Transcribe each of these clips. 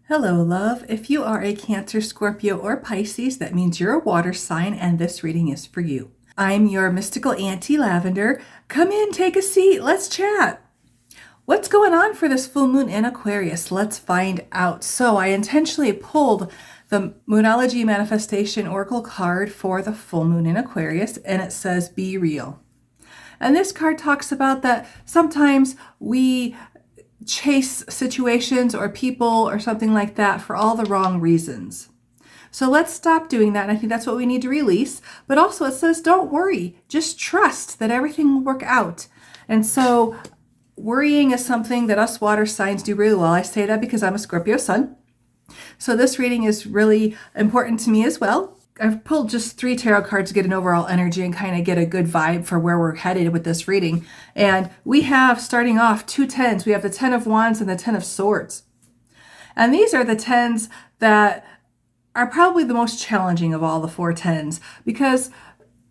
Hello, love. If you are a Cancer, Scorpio, or Pisces, that means you're a water sign, and this reading is for you. I'm your mystical auntie, Lavender. Come in, take a seat, let's chat. What's going on for this full moon in Aquarius? Let's find out. So I intentionally pulled the Moonology Manifestation Oracle card for the full moon in Aquarius, and it says, be real. And this card talks about that sometimes we chase situations or people or something like that for all the wrong reasons. So let's stop doing that. And I think that's what we need to release. But also it says, don't worry, just trust that everything will work out. And so worrying is something that us water signs do really well. I say that because I'm a Scorpio sun. So this reading is really important to me as well. I've pulled just 3 tarot cards to get an overall energy and kind of get a good vibe for where we're headed with this reading. And we have, starting off, 2 tens. We have the 10 of Wands and the 10 of Swords. And these are the tens that are probably the most challenging of all the 4 tens, because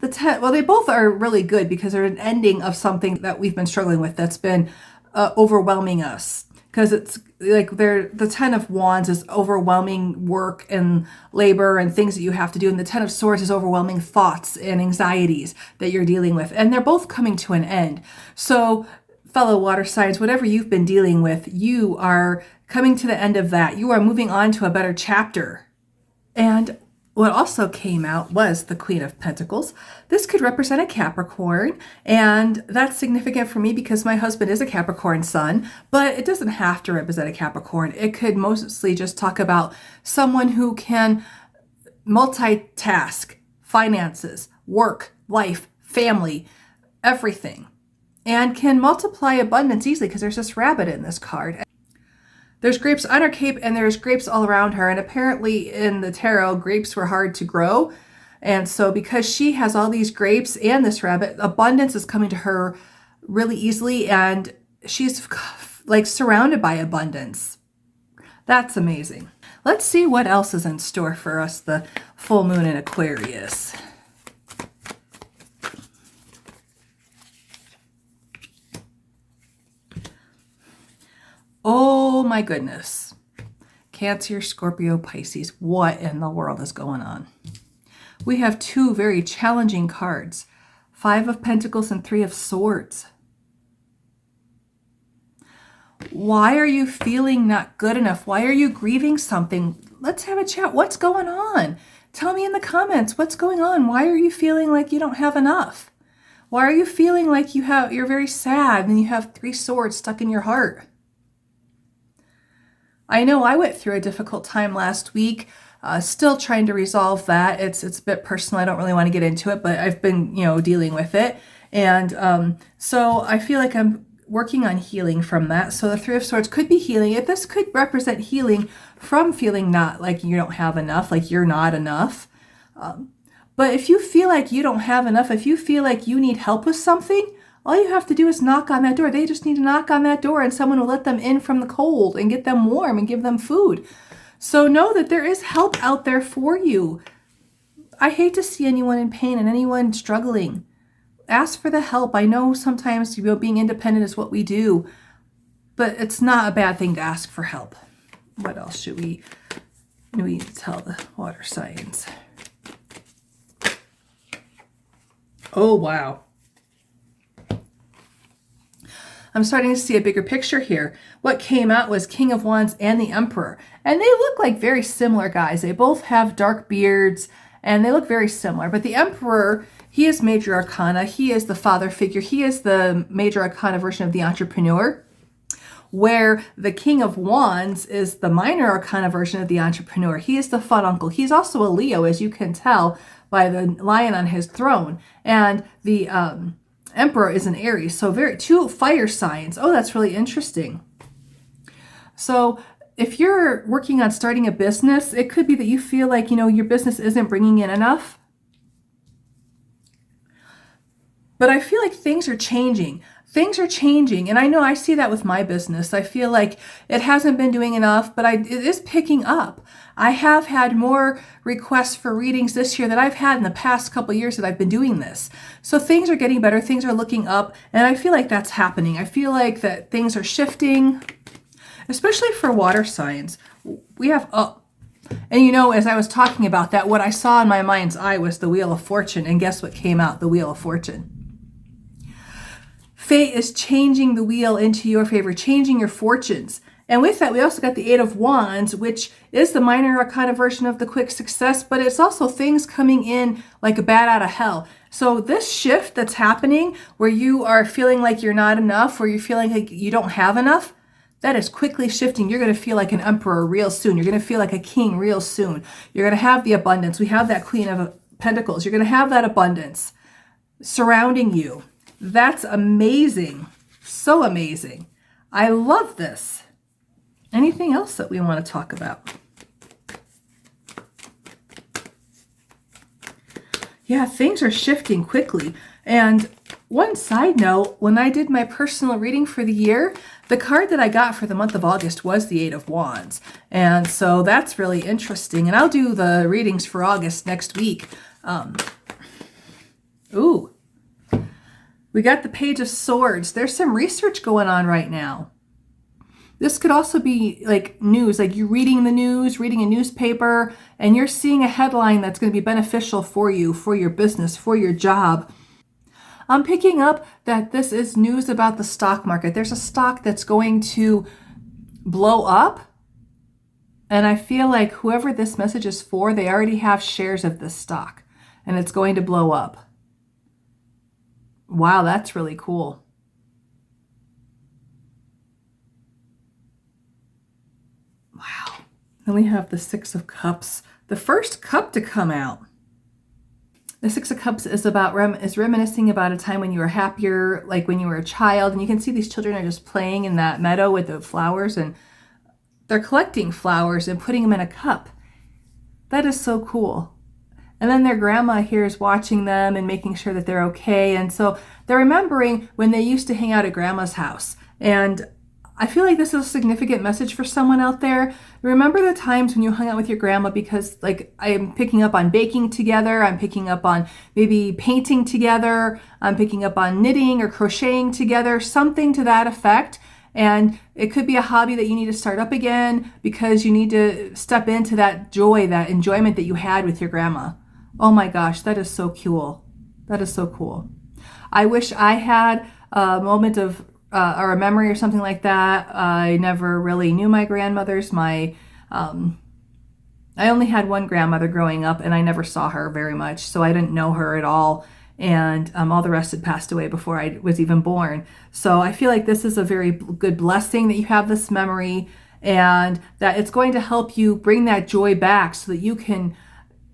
they both are really good because they're an ending of something that we've been struggling with that's been overwhelming us. Because it's like the 10 of Wands is overwhelming work and labor and things that you have to do. And the 10 of Swords is overwhelming thoughts and anxieties that you're dealing with. And they're both coming to an end. So fellow water signs, whatever you've been dealing with, you are coming to the end of that. You are moving on to a better chapter. And what also came out was the Queen of Pentacles. This could represent a Capricorn, and that's significant for me because my husband is a Capricorn sun, but it doesn't have to represent a Capricorn. It could mostly just talk about someone who can multitask finances, work, life, family, everything, and can multiply abundance easily because there's this rabbit in this card. There's grapes on her cape and there's grapes all around her. And apparently in the tarot, grapes were hard to grow. And so because she has all these grapes and this rabbit, abundance is coming to her really easily. And she's like surrounded by abundance. That's amazing. Let's see what else is in store for us, the full moon in Aquarius. Oh my goodness. Cancer, Scorpio, Pisces. What in the world is going on? We have 2 very challenging cards. 5 of Pentacles and 3 of Swords. Why are you feeling not good enough? Why are you grieving something? Let's have a chat. What's going on? Tell me in the comments what's going on. Why are you feeling like you don't have enough? Why are you feeling like you're very sad and you have 3 swords stuck in your heart? I know I went through a difficult time last week, still trying to resolve that. It's a bit personal. I don't really want to get into it, but I've been, dealing with it. And so I feel like I'm working on healing from that. So the 3 of Swords could be healing. This could represent healing from feeling not like you don't have enough, like you're not enough. But if you feel like you don't have enough, if you feel like you need help with something, all you have to do is knock on that door. They just need to knock on that door and someone will let them in from the cold and get them warm and give them food. So know that there is help out there for you. I hate to see anyone in pain and anyone struggling. Ask for the help. I know sometimes being independent is what we do, but it's not a bad thing to ask for help. What else should we tell the water signs? Oh, wow. I'm starting to see a bigger picture here. What came out was King of Wands and the Emperor. And they look like very similar guys. They both have dark beards and they look very similar. But the Emperor, he is major arcana. He is the father figure. He is the major arcana version of the entrepreneur. Where the King of Wands is the minor arcana version of the entrepreneur. He is the fun uncle. He's also a Leo, as you can tell by the lion on his throne. And the Emperor is an Aries, so 2 fire signs. Oh, that's really interesting. So if you're working on starting a business, it could be that you feel like, your business isn't bringing in enough. But I feel like things are changing. Things are changing. And I know I see that with my business. I feel like it hasn't been doing enough, but it is picking up. I have had more requests for readings this year than I've had in the past couple of years that I've been doing this. So things are getting better. Things are looking up. And I feel like that's happening. I feel like that things are shifting, especially for water signs. we have, oh, and you know, as I was talking about that, what I saw in my mind's eye was the Wheel of Fortune. And guess what came out? The Wheel of Fortune. Fate is changing the wheel into your favor, changing your fortunes. And with that, we also got the Eight of Wands, which is the minor arcana version of the quick success, but it's also things coming in like a bat out of hell. So this shift that's happening where you are feeling like you're not enough, where you're feeling like you don't have enough, that is quickly shifting. You're going to feel like an emperor real soon. You're going to feel like a king real soon. You're going to have the abundance. We have that Queen of Pentacles. You're going to have that abundance surrounding you. That's amazing. So amazing. I love this. Anything else that we want to talk about? Yeah, things are shifting quickly. And one side note, when I did my personal reading for the year, the card that I got for the month of August was the Eight of Wands. And so that's really interesting. And I'll do the readings for August next week. Ooh. We got the Page of Swords. There's some research going on right now. This could also be like news, like you're reading the news, reading a newspaper, and you're seeing a headline that's going to be beneficial for you, for your business, for your job. I'm picking up that this is news about the stock market. There's a stock that's going to blow up. And I feel like whoever this message is for, they already have shares of this stock and it's going to blow up. Wow, that's really cool. Wow. Then we have the Six of Cups, the first cup to come out. The Six of Cups is about reminiscing about a time when you were happier, like when you were a child. And you can see these children are just playing in that meadow with the flowers, and they're collecting flowers and putting them in a cup. That is so cool. And then their grandma here is watching them and making sure that they're okay. And so they're remembering when they used to hang out at grandma's house. And I feel like this is a significant message for someone out there. Remember the times when you hung out with your grandma, because like I'm picking up on baking together. I'm picking up on maybe painting together. I'm picking up on knitting or crocheting together, something to that effect. And it could be a hobby that you need to start up again because you need to step into that joy, that enjoyment that you had with your grandma. Oh my gosh, that is so cool. That is so cool. I wish I had a moment of or a memory or something like that. I never really knew my grandmothers. I only had one grandmother growing up, and I never saw her very much, so I didn't know her at all. And all the rest had passed away before I was even born. So I feel like this is a very good blessing that you have this memory, and that it's going to help you bring that joy back so that you can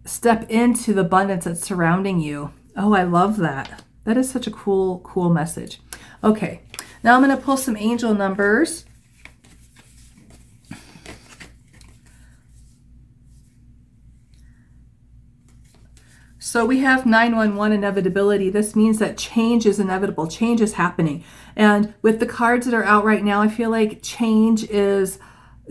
step into the abundance that's surrounding you. Oh, I love that. That is such a cool message. Okay, now I'm going to pull some angel numbers. So we have 911, inevitability. This means that change is inevitable. Change is happening. And with the cards that are out right now, I feel like change is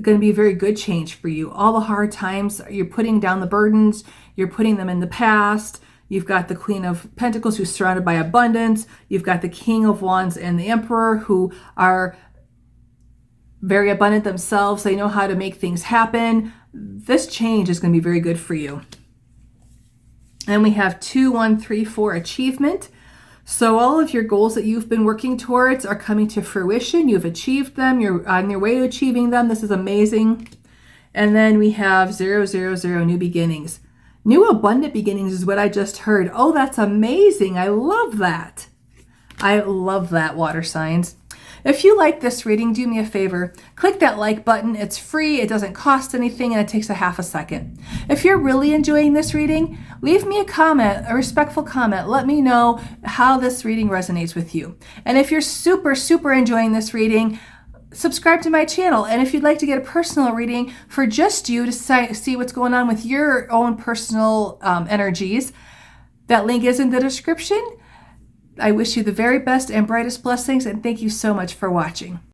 going to be a very good change for you. All the hard times, you're putting down the burdens, you're putting them in the past. You've got the Queen of Pentacles who's surrounded by abundance. You've got the King of Wands and the Emperor who are very abundant themselves. They know how to make things happen. This change is going to be very good for you. And we have 2, 1, 3, 4, achievement. So all of your goals that you've been working towards are coming to fruition. You've achieved them. You're on your way to achieving them. This is amazing. And then we have 0, 0, 0, new beginnings. New abundant beginnings is what I just heard. Oh, that's amazing. I love that. I love that, water signs. If you like this reading, do me a favor. Click that like button. It's free. It doesn't cost anything, and it takes a half a second. If you're really enjoying this reading, leave me a comment, a respectful comment. Let me know how this reading resonates with you. And if you're super, super enjoying this reading, subscribe to my channel. And if you'd like to get a personal reading for just you to see what's going on with your own personal energies, that link is in the description. I wish you the very best and brightest blessings, and thank you so much for watching.